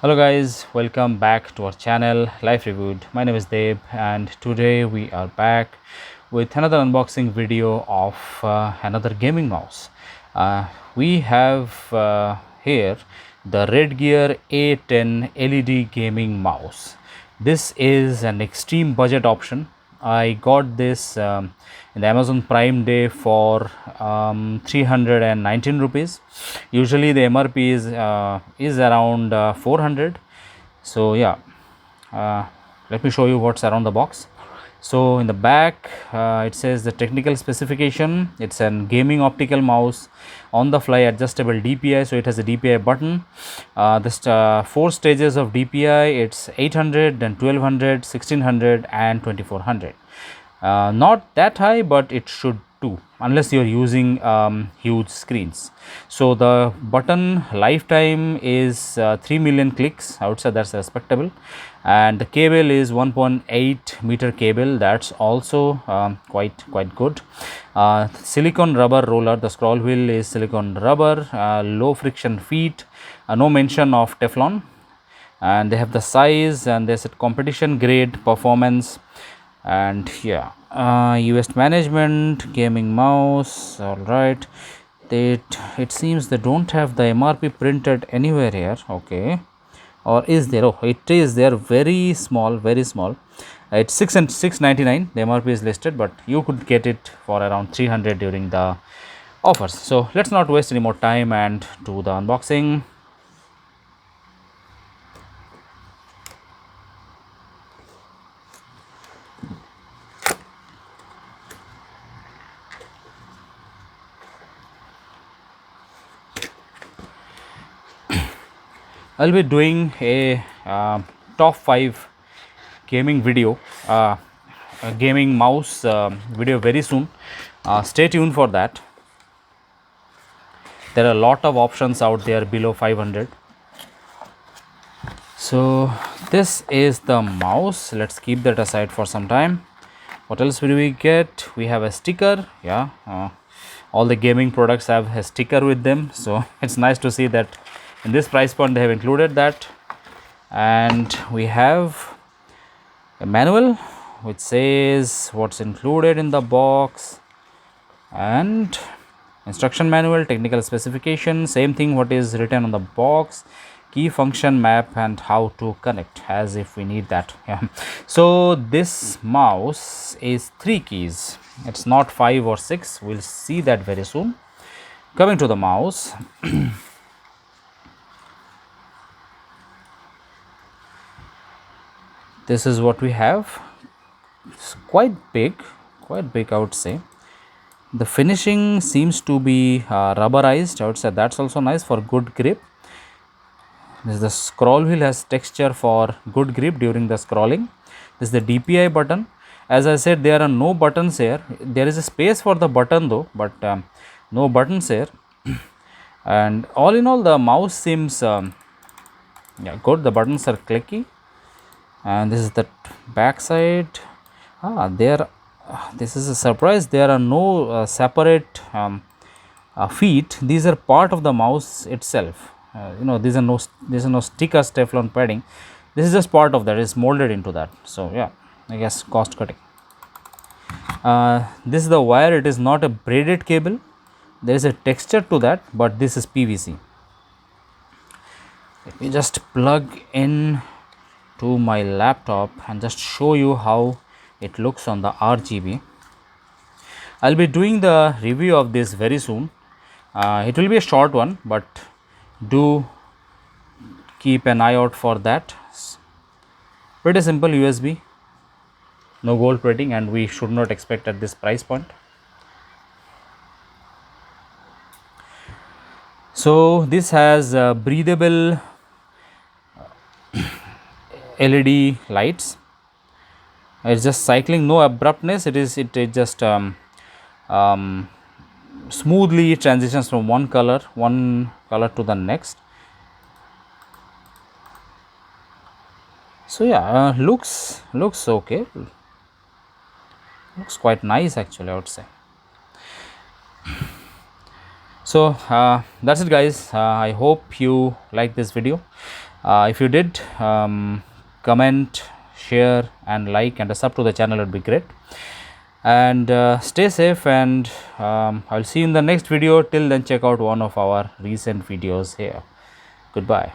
Hello guys, welcome back to our channel Life Reviewed. My name is Deb and today we are back with another unboxing video of another gaming mouse. We have here the Redgear A10 LED gaming mouse. This is an extreme budget option. I got this in the Amazon Prime Day for 319 rupees. Usually the MRP is around 400. So yeah, let me show you what's around the box. So in the back it says the technical specification. It's a gaming optical mouse, on the fly adjustable DPI, so it has a DPI button. This 4 stages of DPI. It's 800, then 1200, 1600 and 2400. Not that high, but it should too, unless you're using huge screens. So the button lifetime is 3 million clicks. I would say that's respectable. And the cable is 1.8 meter cable. That's also quite good. Silicone rubber roller. The scroll wheel is silicone rubber. Low friction feet. No mention of Teflon. And they have the size, and there's a competition grade performance. And yeah, US management gaming mouse. All right, it seems they don't have the MRP printed anywhere here. Okay, or is there? Oh, it is there, very small, very small. It's 699. The MRP is listed, but you could get it for around 300 during the offers. So let's not waste any more time and do the unboxing. I'll be doing a top 5 gaming video, a gaming mouse video very soon. Stay tuned for that. There are a lot of options out there below 500. So this is the mouse. Let's keep that aside for some time. What else will we get? We have a sticker. Yeah, all the gaming products have a sticker with them, so it's nice to see that in this price point they have included that. And we have a manual which says what's included in the box, and instruction manual, technical specification, same thing what is written on the box, key function map, and how to connect, as if we need that. Yeah. So this mouse is 3 keys. It's not 5 or 6. We'll see that very soon. Coming to the mouse. This is what we have. It's quite big I would say. The finishing seems to be rubberized. I would say that's also nice for good grip. This is the scroll wheel, has texture for good grip during the scrolling. This is the DPI button. As I said, there are no buttons here. There is a space for the button though, but no buttons here. And all in all, the mouse seems yeah, good. The buttons are clicky. And this is the back side. This is a surprise. There are no separate feet. These are part of the mouse itself. These are no sticker Teflon padding. This is just part of that. It's molded into that. So yeah, I guess cost cutting. This is the wire. It is not a braided cable. There is a texture to that, but this is PVC. Let me just plug in to my laptop and just show you how it looks on the RGB. I'll be doing the review of this very soon. It will be a short one, but do keep an eye out for that. Pretty simple USB, no gold plating, and we should not expect at this price point. So this has breathable LED lights. It's just cycling, no abruptness. It just smoothly transitions from one color to the next. So yeah, looks okay. Looks quite nice actually, I would say. So that's it, guys. I hope you like this video. If you did, comment, share and like and sub to the channel would be great. And stay safe, and I'll see you in the next video. Till then, check out one of our recent videos here. Goodbye.